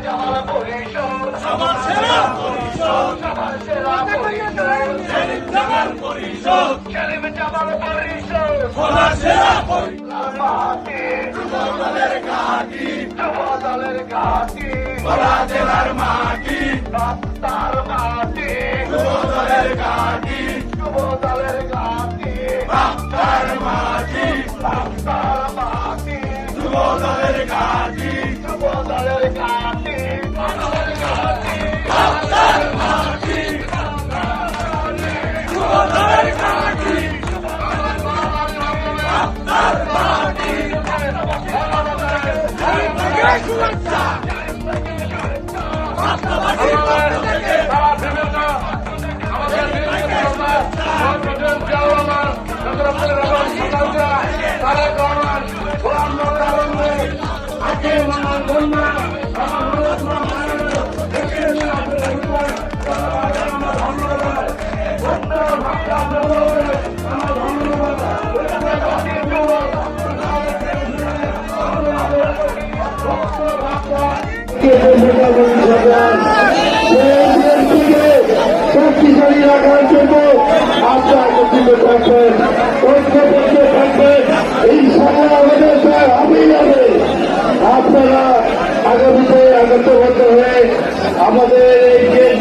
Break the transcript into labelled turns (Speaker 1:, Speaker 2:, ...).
Speaker 1: জামাল পরিষদ সবার সেরা পরিষদ সবার সেরা পরিষদ জামাল পরিষদ জামাল পরিষদ সবার সেরা পরিষদ মাটি যুবদলের ঘাঁটি যুবদলের ঘাঁটি বলা জেলার মাটি রাস্তার মাটি যুবদলের ঘাঁটি যুবদলের ঘাঁটি রাস্তার মাটি রাস্তার মাটি যুবদলের ঘাঁটি যুবদলের ঘাঁটি রাস্তার মাটি যুবদলের ঘাঁটি রাস্তার মাটি সুরক্ষা রাস্তাবাসীর পক্ষ থেকে
Speaker 2: শক্তিশালী রাখার জন্য আপনারা একত্রিত থাকবেন, ঐক্যবদ্ধ থাকবেন, ইনশাআল্লাহ আমাদের হবেই হবে। আপনারা আগামীতে একত্রবদ্ধ হয়ে আমাদের এই